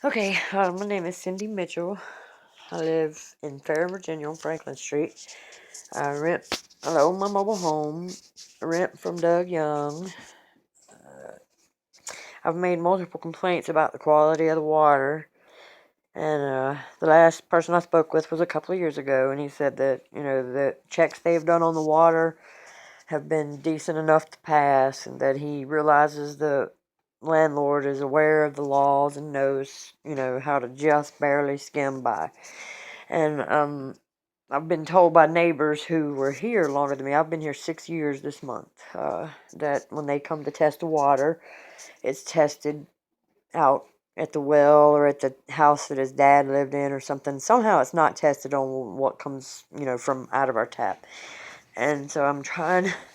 Okay, my name is Cindy Mitchell. I live in Fair, Virginia on Franklin Street. I own my mobile home. Rent from Doug Young. I've made multiple complaints about the quality of the water. And the last person I spoke with was a couple of years ago, and he said that, the checks they've done on the water have been decent enough to pass, and that he realizes the landlord is aware of the laws and knows, how to just barely skim by. And I've been told by neighbors who were here longer than me, I've been here 6 years this month, that when they come to test the water, it's tested out at the well or at the house that his dad lived in or something. Somehow it's not tested on what comes, from out of our tap. And so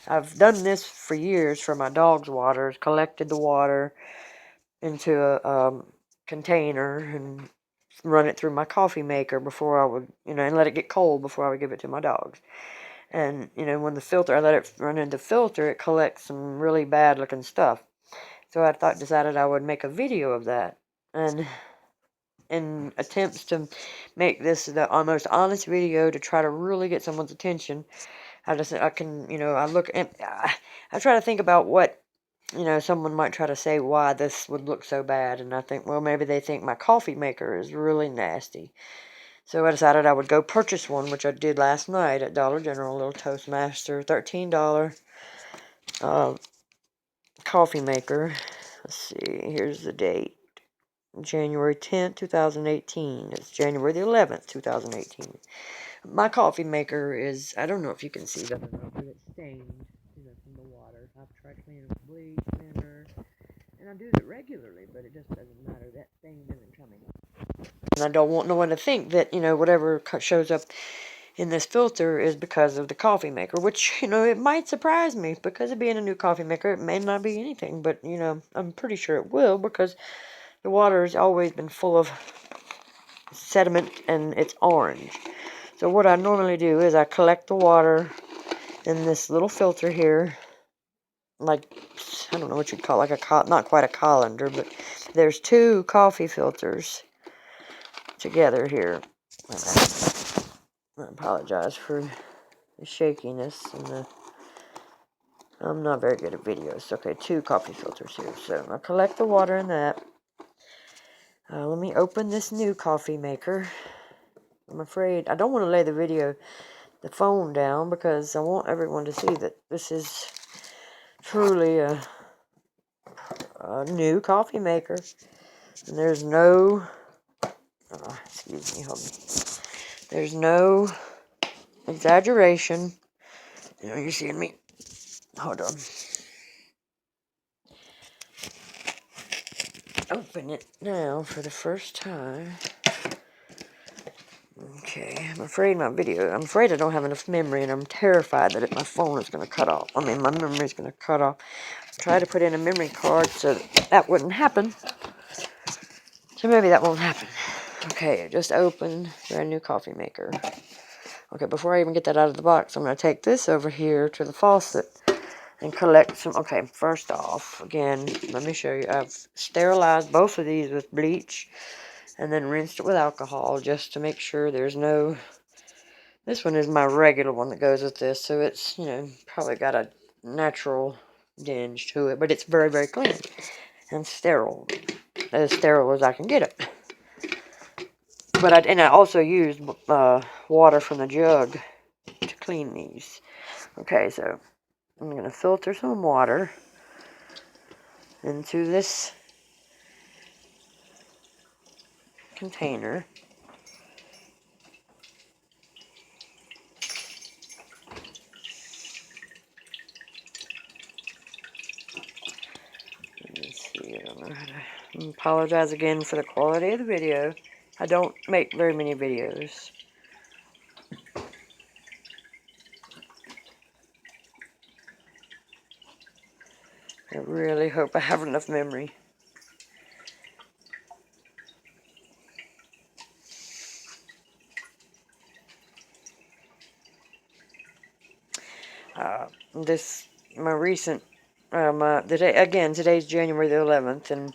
I've done this for years for my dog's waters, collected the water into a container and run it through my coffee maker before I would, and let it get cold before I would give it to my dogs. And, when I let it run into the filter, it collects some really bad looking stuff. So decided I would make a video of that. And in attempts to make this the most honest video to try to really get someone's attention, I try to think about what, someone might try to say why this would look so bad. And I think, well, maybe they think my coffee maker is really nasty. So I decided I would go purchase one, which I did last night at Dollar General, a little Toastmaster, $13 coffee maker. Let's see, here's the date. January 10th, 2018. It's January the 11th, 2018. My coffee maker is, I don't know if you can see that or not, but it's stained, from the water. I've tried cleaning it with bleach, thinner, and I do it regularly, but it just doesn't matter. That stain isn't coming. And I don't want no one to think that, whatever shows up in this filter is because of the coffee maker, which, it might surprise me. Because of being a new coffee maker, it may not be anything, but, I'm pretty sure it will, because the water has always been full of sediment and it's orange. So what I normally do is I collect the water in this little filter here, like, I don't know what you'd call it, like not quite a colander, but there's two coffee filters together here. I apologize for the shakiness and I'm not very good at videos. Okay, two coffee filters here. So I collect the water in that. Let me open this new coffee maker. I'm afraid I don't want to lay the phone down, because I want everyone to see that this is truly a new coffee maker. And there's no, excuse me, hold me. There's no exaggeration. You're seeing me. Hold on. Open it now for the first time. Okay, I'm afraid I don't have enough memory, and I'm terrified that my phone is going to cut off. My memory is going to cut off. Try to put in a memory card so that wouldn't happen. So maybe that won't happen. Okay, just opened brand new coffee maker. Okay, before I even get that out of the box, I'm going to take this over here to the faucet and collect some. Okay, first off, again, let me show you. I've sterilized both of these with bleach and then rinsed it with alcohol just to make sure there's no. This one is my regular one that goes with this, so it's, probably got a natural tinge to it, but it's very, very clean and sterile. As sterile as I can get it. But I also used water from the jug to clean these. Okay, so I'm going to filter some water into this container. Let's see, I apologize again for the quality of the video. I don't make very many videos. I really hope I have enough memory. My recent, today's January the 11th, and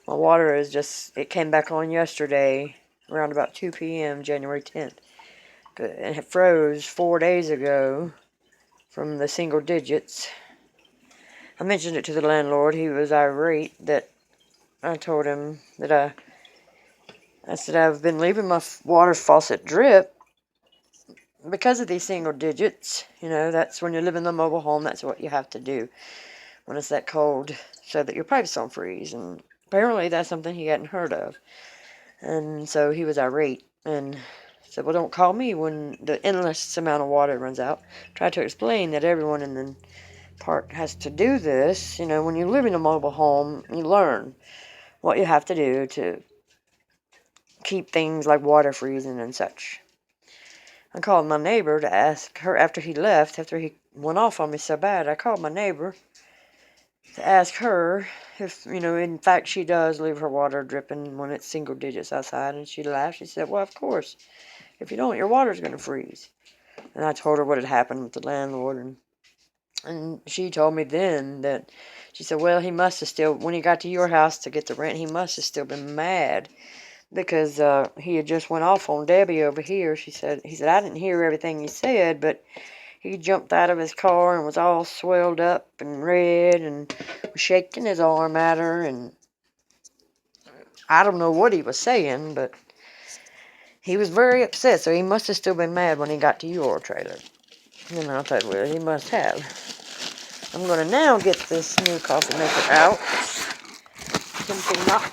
My water is just, it came back on yesterday around about 2 p.m., January 10th. And it froze 4 days ago from the single digits. I mentioned it to the landlord. He was irate that I told him that I said I've been leaving my water faucet drip because of these single digits. You know, that's when you live in the mobile home, that's what you have to do when it's that cold, so that your pipes don't freeze. And apparently that's something he hadn't heard of. And so he was irate and said, well, don't call me when the endless amount of water runs out. Tried to explain that everyone in the park has to do this. You know, when you live in a mobile home, you learn what you have to do to keep things like water freezing and such. I called my neighbor to ask her after he left, after he went off on me so bad. I called my neighbor to ask her if, you know, in fact she does leave her water dripping when it's single digits outside. And she laughed. She said, well, of course. If you don't, your water's going to freeze. And I told her what had happened with the landlord. And she told me then that, she said, well, he must have still, when he got to your house to get the rent, he must have still been mad. Because he had just went off on Debbie over here. He said, I didn't hear everything he said, but he jumped out of his car and was all swelled up and red and was shaking his arm at her. And I don't know what he was saying, but he was very upset. So he must have still been mad when he got to your trailer. And I thought, well, he must have. I'm going to now get this new coffee maker out. Simply not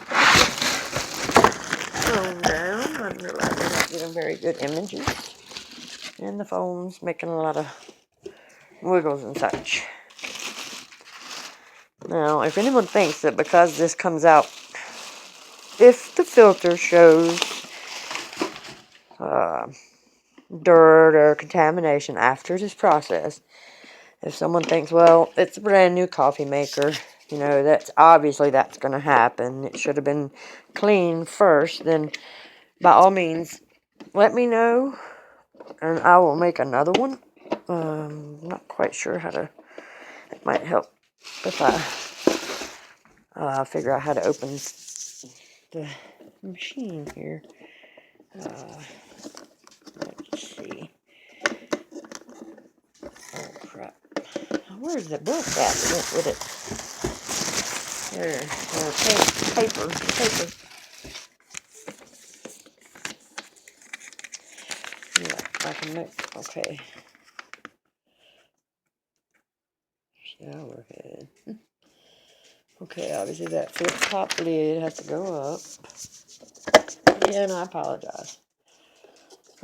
phone down. I'm realizing I'm not getting very good images. And the phone's making a lot of wiggles and such. Now, if anyone thinks that because this comes out, if the filter shows dirt or contamination after it is processed, if someone thinks, well, it's a brand new coffee maker, you know, that's obviously that's going to happen. It should have been cleaned first. Then, by all means, let me know, and I will make another one. Not quite sure how to. It might help if I figure out how to open the machine here. Let's see. Oh crap! Where's the book at that went with it? There, paper. Yeah, I can make. Okay. Shower head. Okay, obviously that fifth top lid has to go up. Yeah, and I apologize.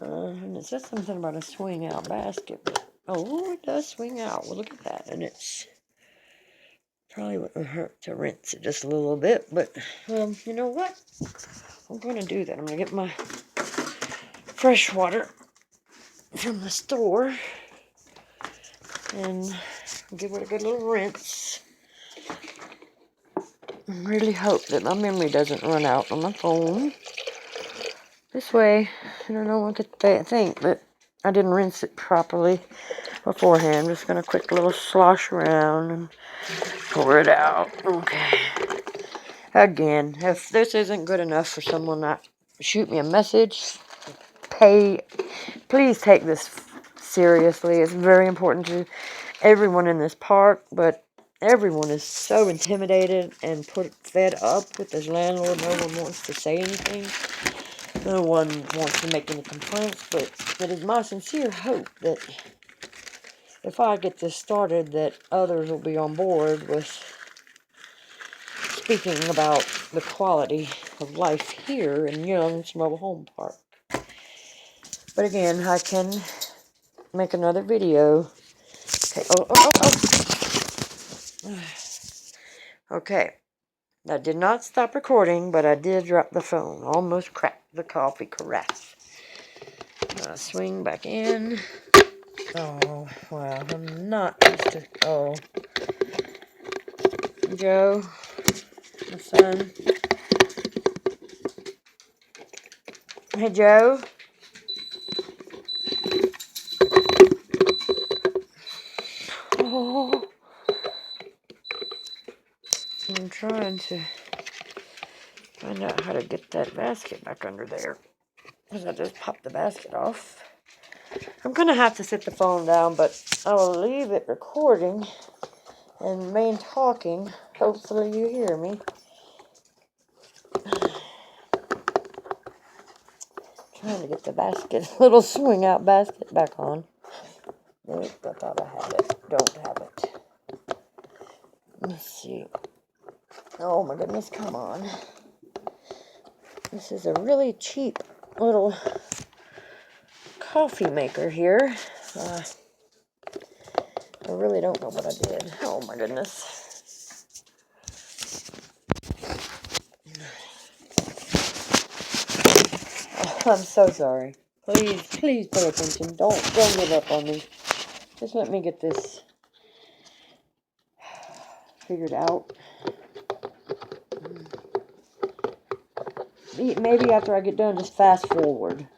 And it says something about a swing out basket, but oh, it does swing out. Well, look at that, and it's probably wouldn't hurt to rinse it just a little bit, but you know what? I'm going to do that. I'm going to get my fresh water from the store and give it a good little rinse. I really hope that my memory doesn't run out on my phone. This way, I don't know what to think, but I didn't rinse it properly beforehand. I'm just going to quick little slosh around and pour it out. Okay. Again, if this isn't good enough for someone, not shoot me a message. Please take this seriously. It's very important to everyone in this park, but everyone is so intimidated and fed up with this landlord. No one wants to say anything. No one wants to make any complaints, but it is my sincere hope that if I get this started, that others will be on board with speaking about the quality of life here in Young's Mobile Home Park. But again, I can make another video. Okay, Okay, I did not stop recording, but I did drop the phone. Almost cracked the coffee carafe. Swing back in. Oh, wow, I'm not used to... Oh. Joe, my son. Hey, Joe. Oh. I'm trying to find out how to get that basket back under there. Because I just popped the basket off. I'm going to have to sit the phone down, but I will leave it recording and main talking. Hopefully you hear me. Trying to get the basket, little swing out basket back on. Nope, I thought I had it. Don't have it. Let's see. Oh my goodness, come on. This is a really cheap little coffee maker here. I really don't know what I did. Oh my goodness. Oh, I'm so sorry. Please, please pay attention. Don't give up on me. Just let me get this figured out. Maybe after I get done, just fast forward.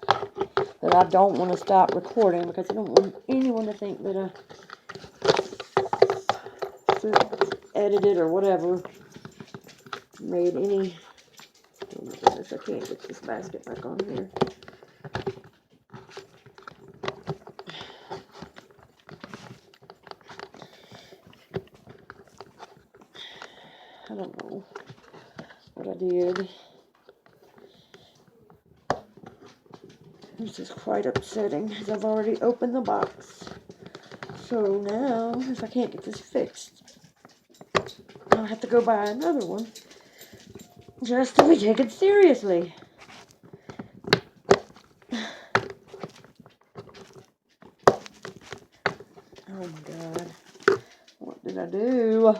But I don't want to stop recording because I don't want anyone to think that I edited or whatever. Made any... Oh my goodness, I can't get this basket back on here. I don't know what I did. This is quite upsetting because I've already opened the box. So now, if I can't get this fixed, I'll have to go buy another one just to be taken seriously. Oh my God. What did I do?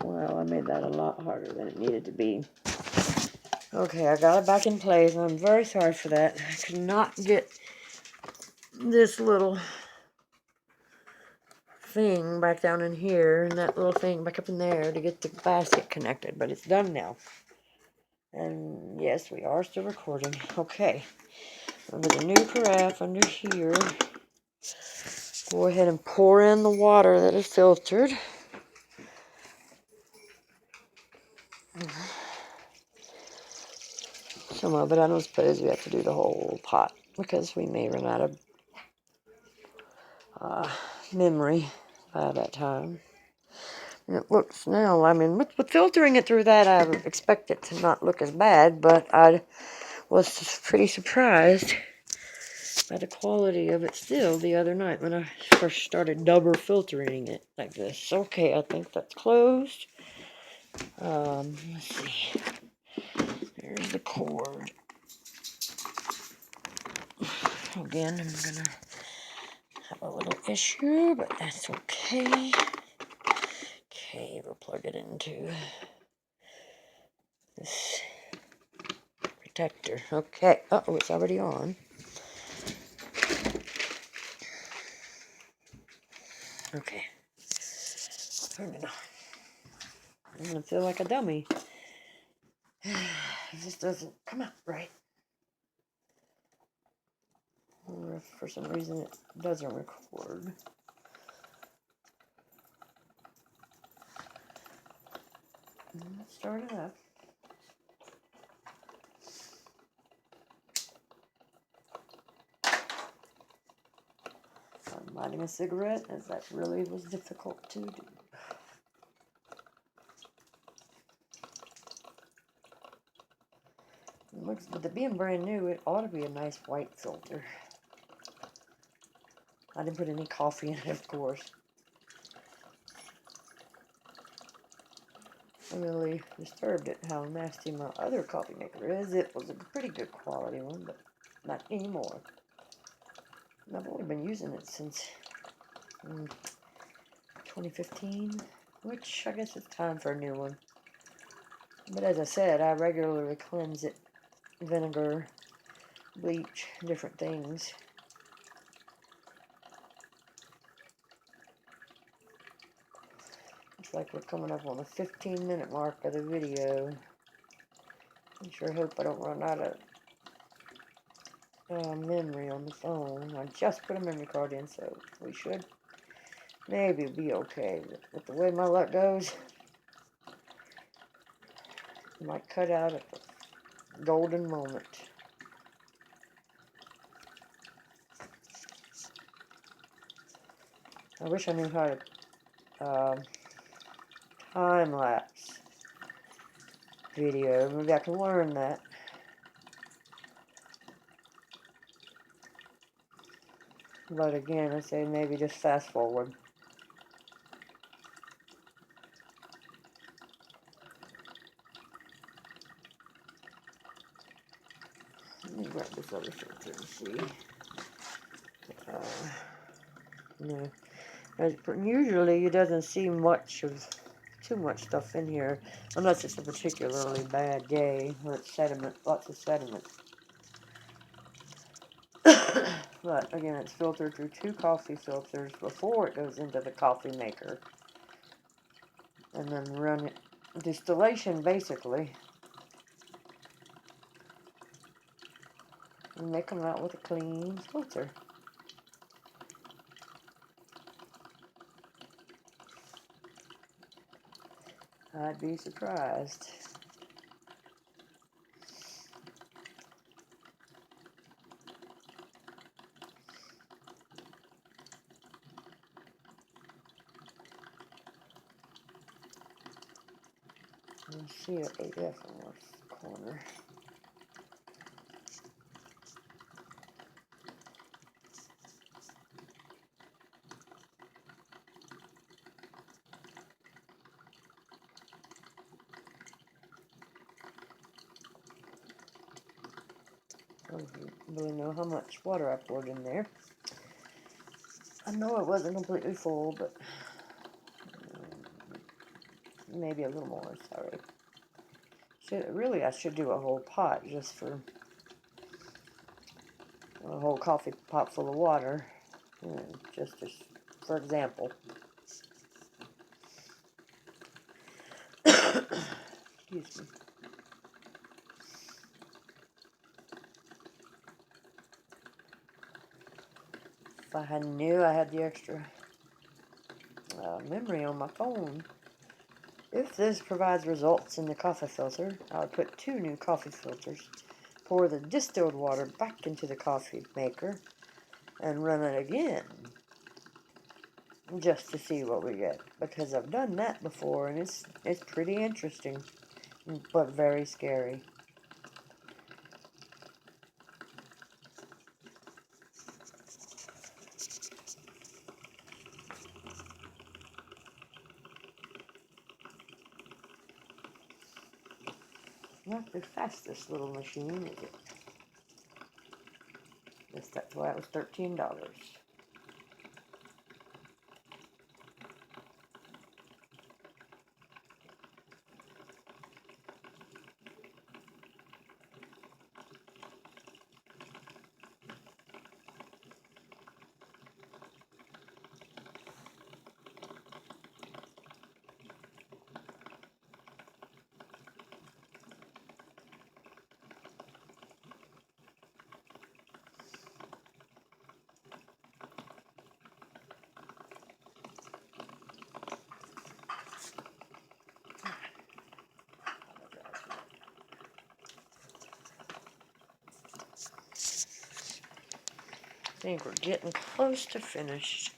Well, I made that a lot harder than it needed to be. Okay, I got it back in place. I'm very sorry for that. I could not get this little thing back down in here and that little thing back up in there to get the basket connected, but it's done now. And yes, we are still recording. Okay, under the new carafe under here, go ahead and pour in the water that is filtered. Some of it, I don't suppose we have to do the whole pot because we may run out of memory by that time. And it looks now, I mean, with filtering it through that, I would expect it to not look as bad, but I was pretty surprised by the quality of it still the other night when I first started double filtering it like this. Okay, I think that's closed. Let's see. There's the cord. Again, I'm gonna have a little issue, but that's okay. Okay, we'll plug it into this protector. Okay. Uh-oh, it's already on. Okay. Turn it on. I'm gonna feel like a dummy. It just doesn't come out right. Or if for some reason it doesn't record. Let's start it up. I'm lighting a cigarette, as that really was difficult to do. It looks, with it being brand new, it ought to be a nice white filter. I didn't put any coffee in it, of course. I'm really disturbed at how nasty my other coffee maker is. It was a pretty good quality one, but not anymore. And I've only been using it since 2015, which I guess it's time for a new one. But as I said, I regularly cleanse it, vinegar, bleach, different things. Looks like we're coming up on the 15-minute mark of the video. I sure hope I don't run out of memory on the phone. I just put a memory card in, so we should maybe be okay. But with the way my luck goes, I might cut out at the golden moment. I wish I knew how to time-lapse video. Maybe I can learn that. But again, I say maybe just fast forward. Let me grab this other filter and see. No. Usually it doesn't see too much stuff in here, unless it's a particularly bad day where it's sediment, lots of sediment. But again, it's filtered through 2 coffee filters before it goes into the coffee maker, and then run it distillation basically, and they come out with a clean filter. I'd be surprised. Let's see an AF on this corner. I don't really know how much water I poured in there. I know it wasn't completely full, but maybe a little more, sorry. Really, I should do a whole pot just for a whole coffee pot full of water, just for example. Excuse me. If I knew I had the extra memory on my phone. If this provides results in the coffee filter, I would put 2 new coffee filters, pour the distilled water back into the coffee maker, and run it again, just to see what we get. Because I've done that before, and it's pretty interesting, but very scary. Not the fastest little machine, is it? Guess that's why it was $13. I think we're getting close to finished.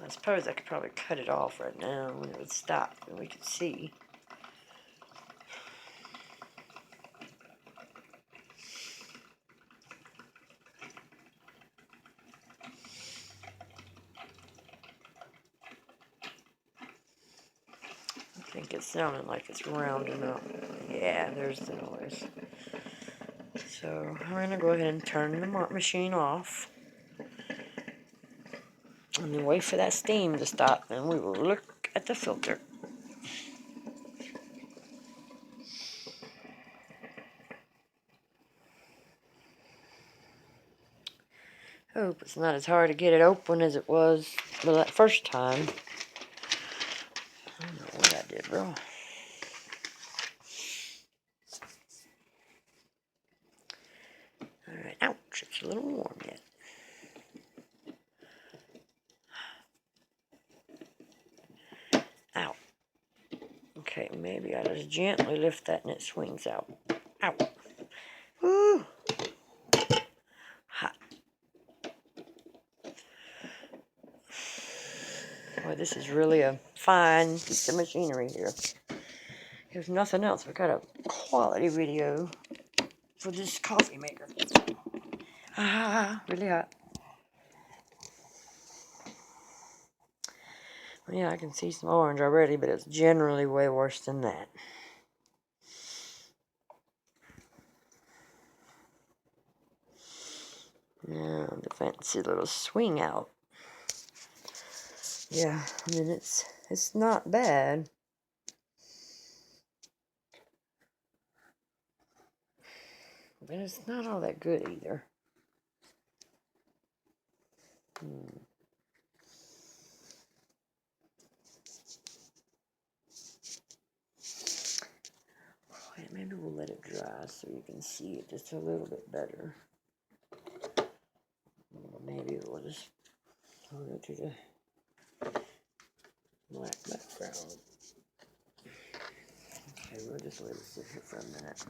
I suppose I could probably cut it off right now when it would stop and we could see. I think it's sounding like it's rounding up. Yeah, there's the noise. So I'm going to go ahead and turn the machine off. And then wait for that steam to stop, and we will look at the filter. Hope it's not as hard to get it open as it was that first time. I don't know what I did wrong. works. It's a little warm yet. Ow. Okay, maybe I just gently lift that and it swings out. Ow. Woo. Hot. Boy, this is really a fine piece of machinery here. If nothing else, we got a quality video for this coffee maker. Ah, really hot. Well, yeah, I can see some orange already, but it's generally way worse than that. Yeah, the fancy little swing out. Yeah, I mean, it's not bad. But it's not all that good either. Wait, maybe we'll let it dry so you can see it just a little bit better. Maybe we'll just go to the black background. Okay, we'll just let it sit here for a minute.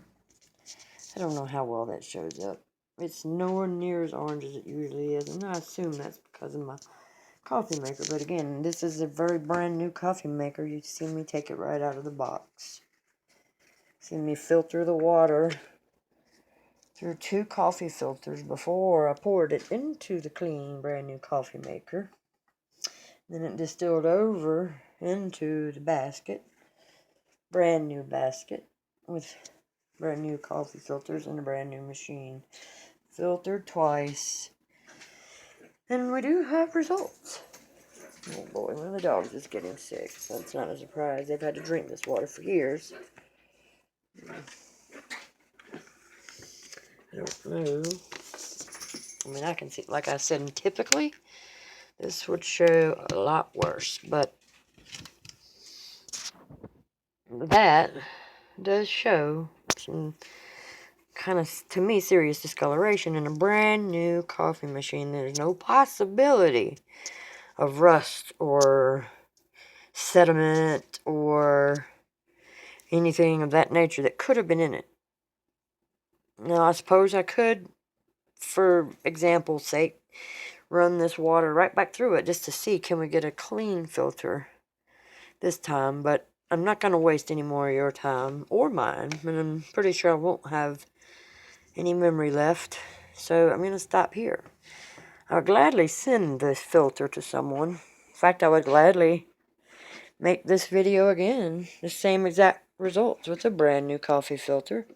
I don't know how well that shows up. It's nowhere near as orange as it usually is, and I assume that's because of my coffee maker. But again, this is a very brand new coffee maker. You see me take it right out of the box. See me filter the water through 2 coffee filters before I poured it into the clean brand new coffee maker. Then it distilled over into the basket, brand new basket with brand new coffee filters and a brand new machine. Filtered twice. And we do have results. Oh boy, one of the dogs is getting sick. So it's not a surprise. They've had to drink this water for years. I don't know. I mean, I can see, like I said, typically this would show a lot worse. But that does show some kind of, to me, serious discoloration in a brand new coffee machine. There's no possibility of rust or sediment or anything of that nature that could have been in it. Now, I suppose I could, for example's sake, run this water right back through it just to see, can we get a clean filter this time? But I'm not going to waste any more of your time or mine, and I'm pretty sure I won't have any memory left, so I'm going to stop here. I would gladly send this filter to someone. In fact, I would gladly make this video again, the same exact results with a brand new coffee filter.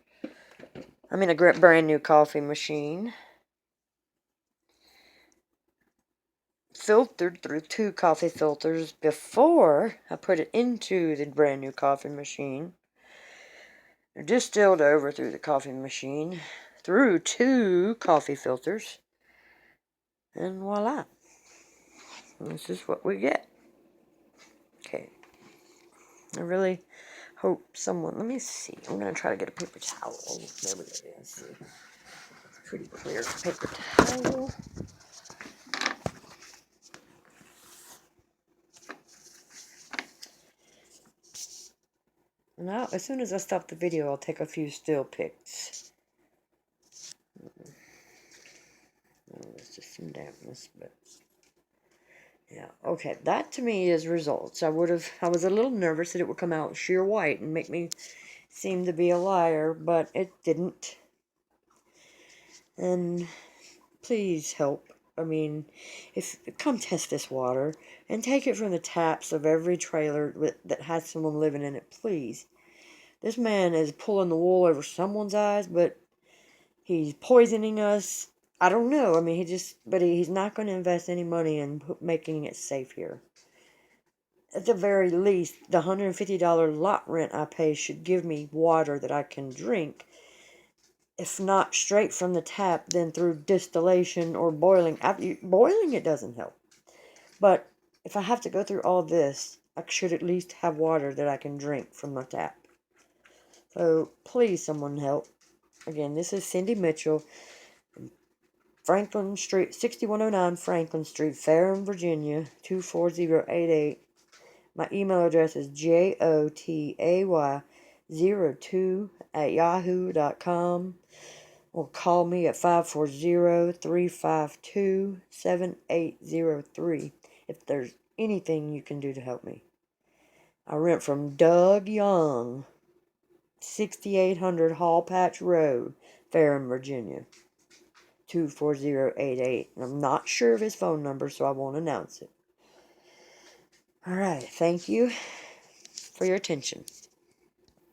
I mean, a brand new coffee machine. Filtered through 2 coffee filters before I put it into the brand new coffee machine. Distilled over through the coffee machine through 2 coffee filters. And voila. This is what we get. Okay. I really hope someone, let me see. I'm going to try to get a paper towel. There we go. Let's see. Pretty clear paper towel. Now, as soon as I stop the video, I'll take a few still pics. There's just some dampness, but yeah. Okay, that to me is results. I was a little nervous that it would come out sheer white and make me seem to be a liar, but it didn't. And please help. I mean, come test this water and take it from the taps of every trailer that has someone living in it, please. This man is pulling the wool over someone's eyes, but he's poisoning us. I don't know. I mean, he's not going to invest any money in making it safe here. At the very least, the $150 lot rent I pay should give me water that I can drink. If not straight from the tap, then through distillation or boiling. Boiling, it doesn't help. But if I have to go through all this, I should at least have water that I can drink from the tap. So, please, someone help. Again, this is Cindy Mitchell. Franklin Street, 6109 Franklin Street, Ferrum, Virginia, 24088. My email address is jotay02@yahoo.com, or call me at 540-352-7803 if there's anything you can do to help me. I rent from Doug Young, 6800 Hall Patch Road, Ferrum, Virginia, 24088. I'm not sure of his phone number, so I won't announce it. All right, thank you for your attention.